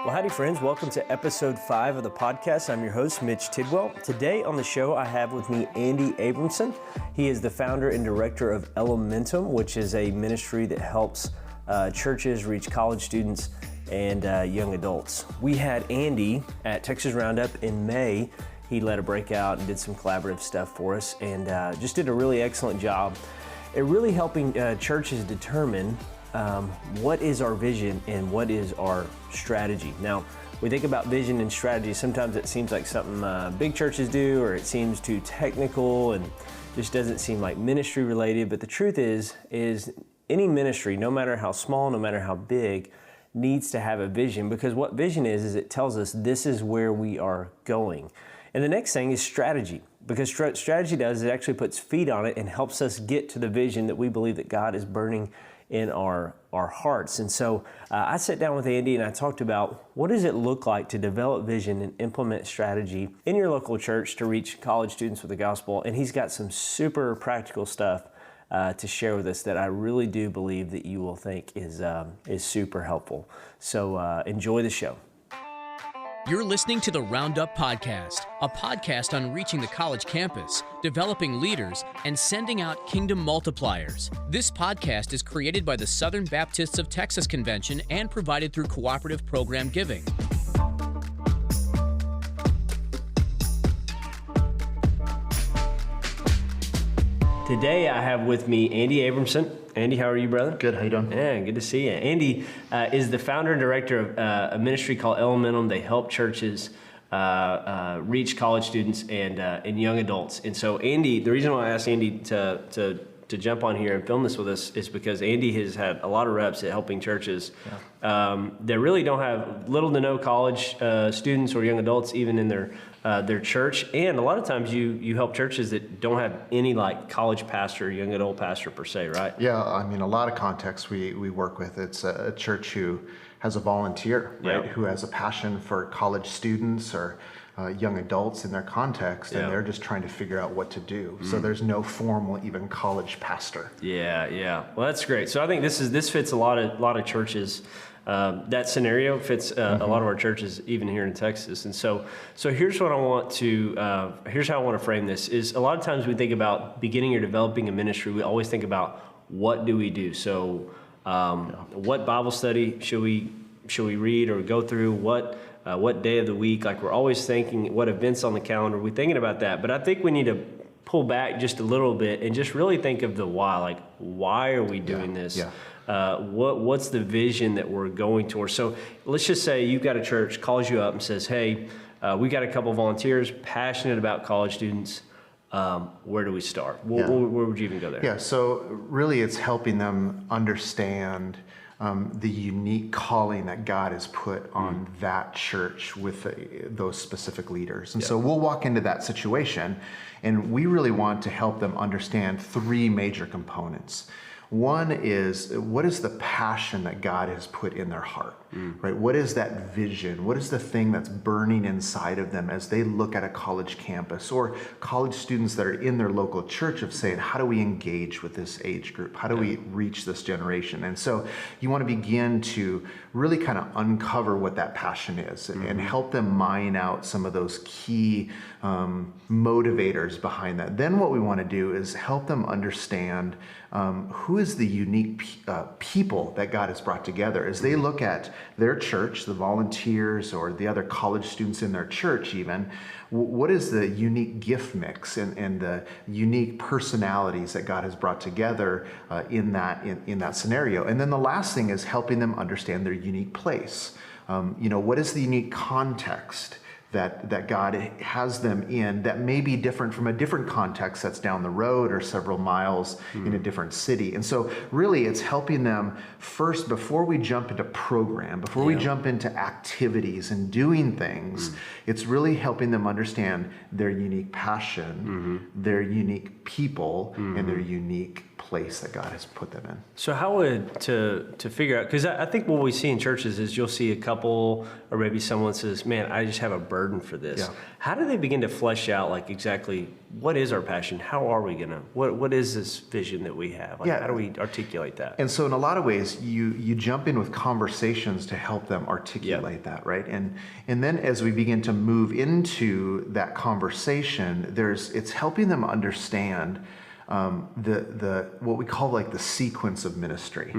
Well, howdy friends, welcome to episode 5 of the podcast. I'm your host, Mitch Tidwell. Today on the show, I have with me Andy Abramson. He is the founder and director of Elementum, which is a ministry that helps churches reach college students and young adults. We had Andy at Texas Roundup in May. He led a breakout and did some collaborative stuff for us and just did a really excellent job at really helping churches determine what is our vision and what is our strategy. Now, we think about vision and strategy, sometimes it seems like something big churches do, or it seems too technical and just doesn't seem like ministry related. But the truth is any ministry, no matter how small, no matter how big, needs to have a vision, because what vision is it tells us this is where we are going. And the next thing is strategy, because strategy does, it actually puts feet on it and helps us get to the vision that we believe that God is burning in our hearts. And so I sat down with Andy and I talked about what does it look like to develop vision and implement strategy in your local church to reach college students with the gospel. And he's got some super practical stuff to share with us that I really do believe that you will think is super helpful. So enjoy the show. You're listening to the Roundup Podcast, a podcast on reaching the college campus, developing leaders, and sending out kingdom multipliers. This podcast is created by the Southern Baptists of Texas Convention and provided through cooperative program giving. Today I have with me Andy Abramson. Andy, how are you, brother? Good, how you doing? Yeah, good to see you. Andy is the founder and director of a ministry called Elementum. They help churches reach college students and young adults. And so Andy, the reason why I asked Andy to jump on here and film this with us is because Andy has had a lot of reps at helping churches that really don't have little to no college students or young adults even in their church. And a lot of times you help churches that don't have any like college pastor, young adult pastor per se, right? Yeah, I mean, a lot of contexts we work with. It's a church who has a volunteer, right, who has a passion for college students or young adults in their context, and they're just trying to figure out what to do. So there's no formal even college pastor. Yeah. Well, that's great. So I think this fits a lot of churches. That scenario fits a lot of our churches, even here in Texas. And so here's what I want to here's how I want to frame this. Is a lot of times we think about beginning or developing a ministry, we always think about what do we do. So what Bible study should we read or go through? What day of the week? Like, we're always thinking what events on the calendar. We're thinking about that. But I think we need to pull back just a little bit and just really think of the why. Like, why are we doing this? What's the vision that we're going towards? So let's just say you've got a church calls you up and says, hey, we got a couple volunteers passionate about college students. Where do we start? Where would you even go there? Yeah, so really it's helping them understand the unique calling that God has put on that church with those specific leaders. And so we'll walk into that situation, and we really want to help them understand 3 major components. One is, what is the passion that God has put in their heart, right? What is that vision? What is the thing that's burning inside of them as they look at a college campus or college students that are in their local church of saying, how do we engage with this age group? How do we reach this generation? And so you want to begin to really kind of uncover what that passion is and help them mine out some of those key motivators behind that. Then what we want to do is help them understand who is the unique people that God has brought together. As they look at their church, the volunteers or the other college students in their church even, what is the unique gift mix and the unique personalities that God has brought together in that scenario? And then the last thing is helping them understand their unique place. What is the unique context that God has them in that may be different from a different context that's down the road or several miles in a different city. And so really it's helping them first, before we jump into program, before we jump into activities and doing things, it's really helping them understand their unique passion, their unique people, and their unique place that God has put them in. So how would, to figure out, because I think what we see in churches is you'll see a couple or maybe someone says, man, I just have a burden burden for this. Yeah. How do they begin to flesh out like exactly what is our passion? How are we gonna? What is this vision that we have? Like, how do we articulate that? And so in a lot of ways, you jump in with conversations to help them articulate that, right? And then as we begin to move into that conversation, it's helping them understand the what we call like the sequence of ministry,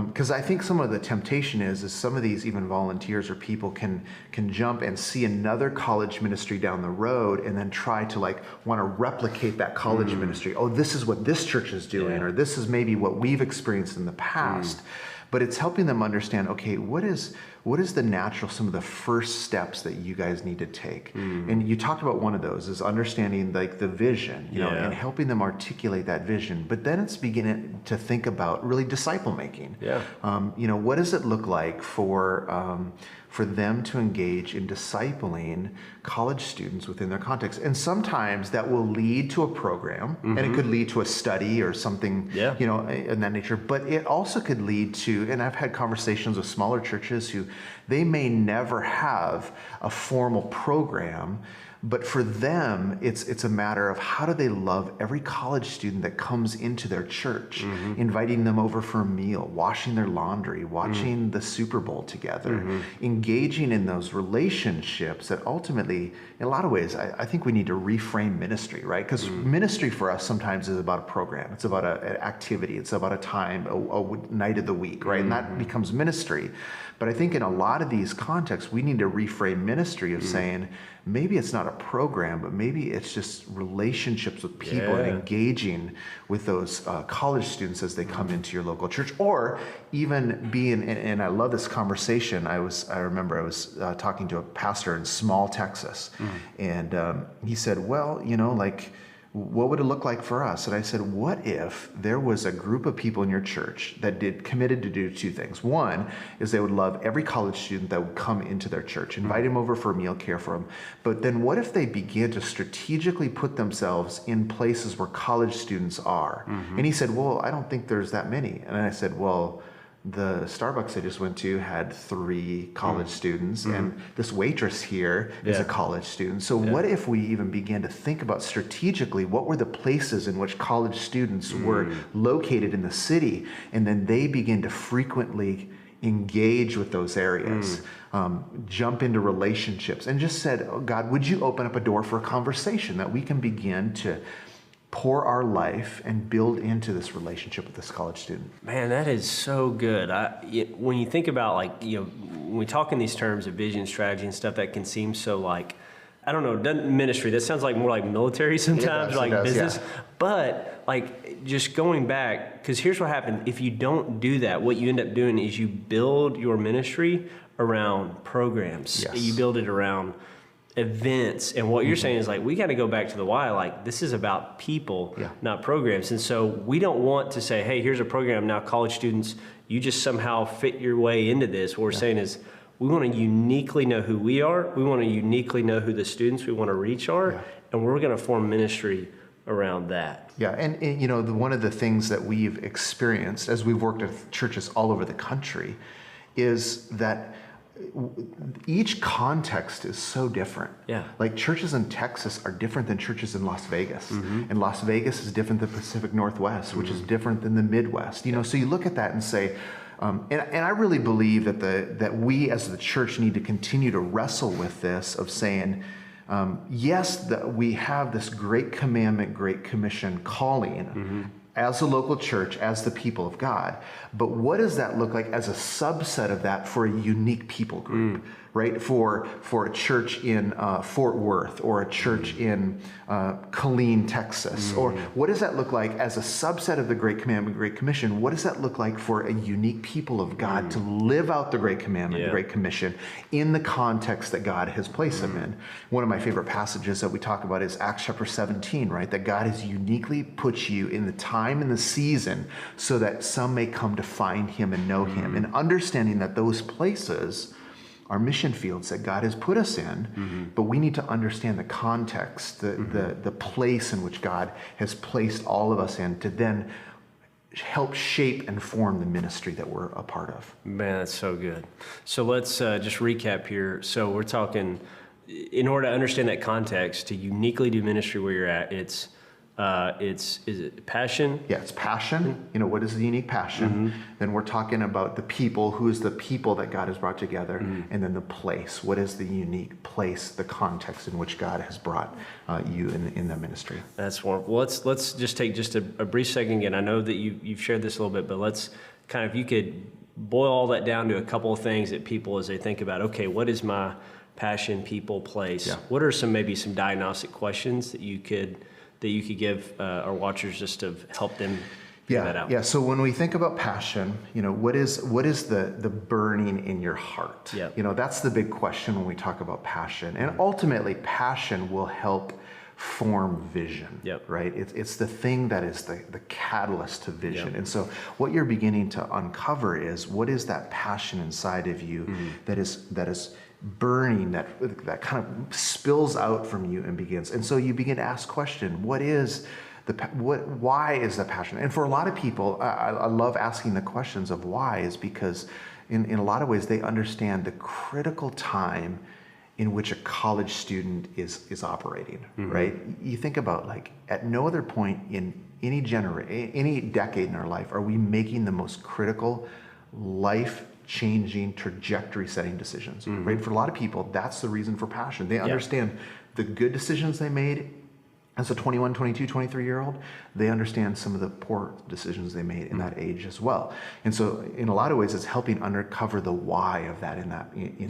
because I think some of the temptation is some of these even volunteers or people can jump and see another college ministry down the road and then try to like want to replicate that college ministry. Oh, this is what this church is doing, or this is maybe what we've experienced in the past. But it's helping them understand, okay, what is the natural, some of the first steps that you guys need to take? And you talked about one of those is understanding like the vision, you know, and helping them articulate that vision. But then it's beginning to think about really disciple making. You know, what does it look like for them to engage in discipling college students within their context? And sometimes that will lead to a program, and it could lead to a study or something, you know, in that nature. But it also could lead to, and I've had conversations with smaller churches who they may never have a formal program, but for them, it's a matter of how do they love every college student that comes into their church, inviting them over for a meal, washing their laundry, watching the Super Bowl together, engaging in those relationships that ultimately, in a lot of ways, I think we need to reframe ministry, right? Because ministry for us sometimes is about a program. It's about an activity. It's about a time, a night of the week, right? And that becomes ministry. But I think in a lot of these contexts, we need to reframe ministry of saying, maybe it's not a program, but maybe it's just relationships with people and engaging with those college students as they come into your local church, or even being, and I love this conversation. I remember I was talking to a pastor in small Texas, and he said, well, you know, like, what would it look like for us? And I said, what if there was a group of people in your church that committed to do two things? One is they would love every college student that would come into their church, invite them over for a meal, care for them. But then what if they began to strategically put themselves in places where college students are? And he said, well, I don't think there's that many. And I said, well, the Starbucks I just went to had 3 college students, and this waitress here is a college student. So what if we even began to think about strategically what were the places in which college students were located in the city, and then they begin to frequently engage with those areas, jump into relationships, and just said, oh, God, would you open up a door for a conversation that we can begin to pour our life and build into this relationship with this college student? Man, that is so good. When you think about, like, you know, when we talk in these terms of vision, strategy, and stuff, that can seem so like, I don't know, ministry. That sounds like more like military sometimes, like business. But like just going back, because here's what happened. If you don't do that, what you end up doing is you build your ministry around programs. You build it around events, and what you're saying is like, we got to go back to the why. Like, this is about people, not programs. And so we don't want to say, hey, here's a program now, college students, you just somehow fit your way into this. What we're saying is we want to uniquely know who we are. We want to uniquely know who the students we want to reach are, and we're going to form ministry around that. And you know, one of the things that we've experienced as we've worked with churches all over the country is that each context is so different. Like, churches in Texas are different than churches in Las Vegas. And Las Vegas is different than the Pacific Northwest, which is different than the Midwest. You know, so you look at that and say, and I really believe that we as the church need to continue to wrestle with this of saying, yes, that we have this great commandment, great commission calling as a local church, as the people of God. But what does that look like as a subset of that for a unique people group, right? For a church in Fort Worth, or a church in Collegiate, Texas, or what does that look like as a subset of the Great Commandment, Great Commission? What does that look like for a unique people of God to live out the Great Commandment, the Great Commission in the context that God has placed them in? One of my favorite passages that we talk about is Acts chapter 17, right? That God has uniquely put you in the time and the season so that some may come to find him and know him, and understanding that those places are mission fields that God has put us in, but we need to understand the context, the place in which God has placed all of us in to then help shape and form the ministry that we're a part of. Man, that's so good. So let's just recap here. So we're talking in order to understand that context, to uniquely do ministry where you're at, is it passion? Yeah, it's passion. You know, what is the unique passion? Then we're talking about the people. Who is the people that God has brought together? And then the place. What is the unique place, the context in which God has brought you in the ministry? That's wonderful. Let's just take just a brief second again. I know that you've shared this a little bit, but let's kind of, if you could boil all that down to a couple of things that people, as they think about, okay, what is my passion, people, place? Yeah. What are maybe some diagnostic questions that you could give our watchers just to help them figure that out? Yeah. So when we think about passion, you know, what is the burning in your heart? Yeah. You know, that's the big question when we talk about passion. And ultimately, passion will help form vision. Yep. Right? It's the thing that is the catalyst to vision. Yep. And so what you're beginning to uncover is, what is that passion inside of you that is burning, that kind of spills out from you and begins. And so you begin to ask question, why is the passion? And for a lot of people, I love asking the questions of why, is because in a lot of ways they understand the critical time in which a college student is operating, right? You think about, like, at no other point in any decade in our life are we making the most critical life-changing, trajectory-setting decisions, right? For a lot of people, that's the reason for passion. They understand the good decisions they made as a 21, 22, 23-year-old. They understand some of the poor decisions they made in that age as well. And so in a lot of ways, it's helping uncover the why of that in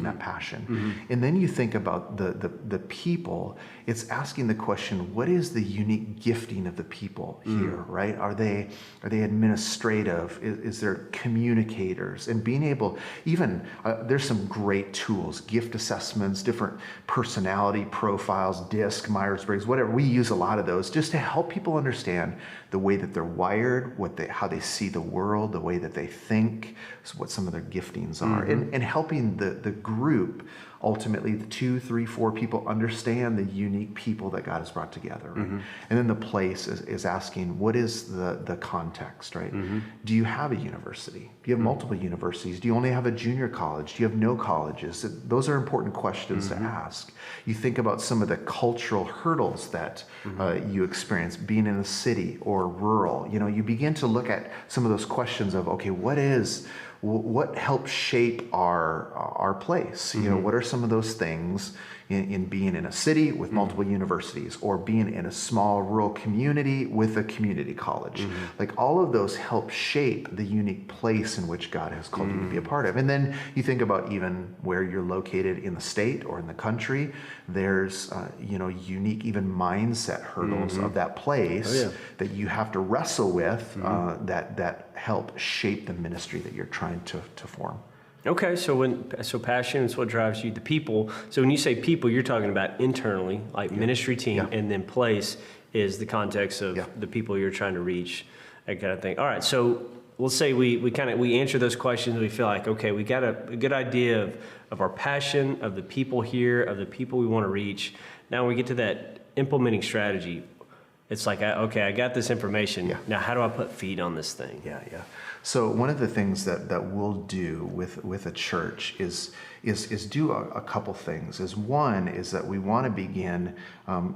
that passion. And then you think about the people. It's asking the question, what is the unique gifting of the people here, right? Are they administrative? Is there communicators? And being able, even there's some great tools, gift assessments, different personality profiles, DISC, Myers-Briggs, whatever. We use a lot of those just to help people understand the way that they're wired, how they see the world, the way that they think, what some of their giftings are, and helping the group, ultimately the 2, 3, 4 people, understand the unique people that God has brought together. Right? And then the place is asking, what is the context, right? Do you have a university? Do you have multiple universities? Do you only have a junior college? Do you have no colleges? Those are important questions to ask. You think about some of the cultural hurdles that you experience being in a city or rural. You know, you begin to look at some of those questions of, okay, what helps shape our place? You know, what are some of those things in being in a city with multiple universities, or being in a small rural community with a community college? Like, all of those help shape the unique place in which God has called you to be a part of. And then you think about even where you're located in the state or in the country. There's unique even mindset hurdles of that place that you have to wrestle with, that help shape the ministry that you're trying to form. Okay, so passion is what drives you. The people. So when you say people, you're talking about internally, like ministry team, and then place is the context of the people you're trying to reach, that kind of thing. All right, so let's say we answer those questions. We feel like, okay, we got a good idea of our passion, of the people here, of the people we want to reach. Now we get to that implementing strategy. It's like, okay, I got this information. Yeah. Now, how do I put feet on this thing? Yeah. So one of the things that we'll do with a church is do a couple things. One is that we want to begin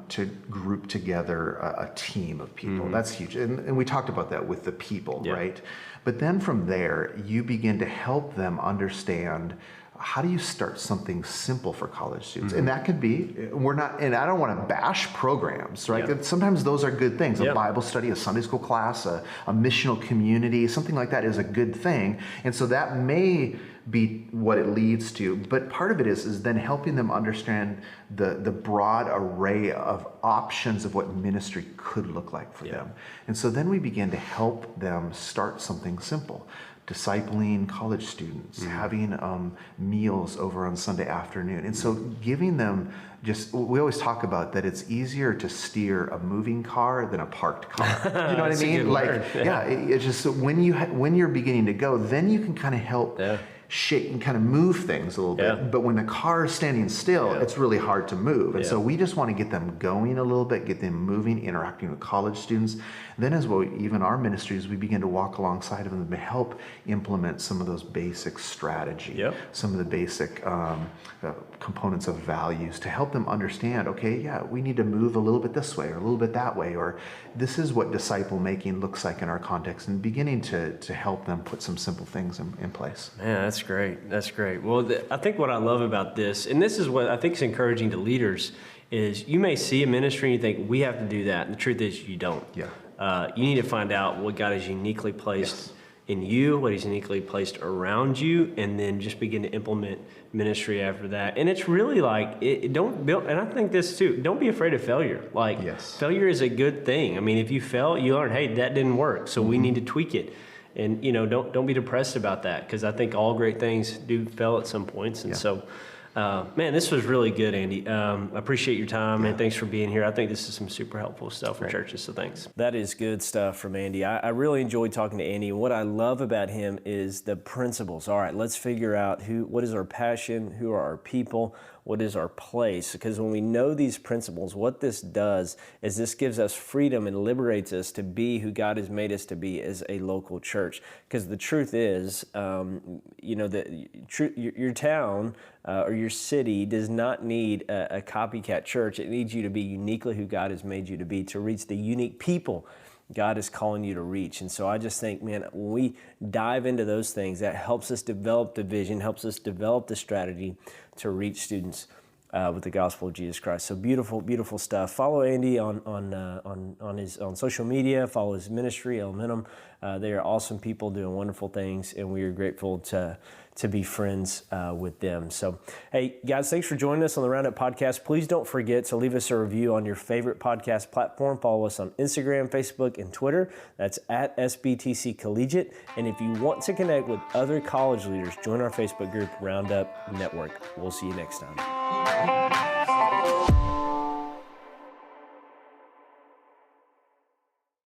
to group together a team of people. That's huge. And we talked about that with the people, right? But then from there, you begin to help them understand, how do you start something simple for college students? And that could be, and I don't want to bash programs, right? Yeah. Sometimes those are good things. A Bible study, a Sunday school class, a missional community, something like that is a good thing. And so that may be what it leads to. But part of it is then helping them understand the broad array of options of what ministry could look like for them. And so then we begin to help them start something simple. Discipling college students, having meals over on Sunday afternoon. And so giving them we always talk about that it's easier to steer a moving car than a parked car. You know what I mean? Like, it's just when you're beginning to go, then you can kind of help shake and kind of move things a little bit. But when the car is standing still, it's really hard to move. And so we just want to get them going a little bit, get them moving, interacting with college students. Then as well, even our ministries, we begin to walk alongside of them to help implement some of those basic strategy, some of the basic components of values to help them understand, okay, we need to move a little bit this way or a little bit that way, or this is what disciple making looks like in our context, and beginning to help them put some simple things in place. Man, that's great. That's great. Well, I think what I love about this, and this is what I think is encouraging to leaders, is you may see a ministry and you think, we have to do that. And the truth is you don't. You need to find out what God has uniquely placed in you, what he's uniquely placed around you, and then just begin to implement ministry after that. And it's really like, don't build, and I think this too, don't be afraid of failure. Failure is a good thing. I mean, if you fail, you learn, hey, that didn't work, so we need to tweak it. And, don't be depressed about that, because I think all great things do fail at some points. And so, man, this was really good, Andy. I appreciate your time, and thanks for being here. I think this is some super helpful stuff for churches, so thanks. That is good stuff from Andy. I really enjoyed talking to Andy, and what I love about him is the principles. All right, let's figure out what is our passion, who are our people, what is our place? Because when we know these principles, what this does is this gives us freedom and liberates us to be who God has made us to be as a local church. Because the truth is, your town or your city does not need a copycat church. It needs you to be uniquely who God has made you to be, to reach the unique people God is calling you to reach. And so I just think, man, when we dive into those things, that helps us develop the vision, helps us develop the strategy to reach students with the gospel of Jesus Christ. So beautiful, beautiful stuff. Follow Andy on social media. Follow his ministry, Elementum. They are awesome people doing wonderful things, and we are grateful to be friends with them. So, hey, guys, thanks for joining us on the Roundup Podcast. Please don't forget to leave us a review on your favorite podcast platform. Follow us on Instagram, Facebook, and Twitter. That's at SBTC Collegiate. And if you want to connect with other college leaders, join our Facebook group, Roundup Network. We'll see you next time.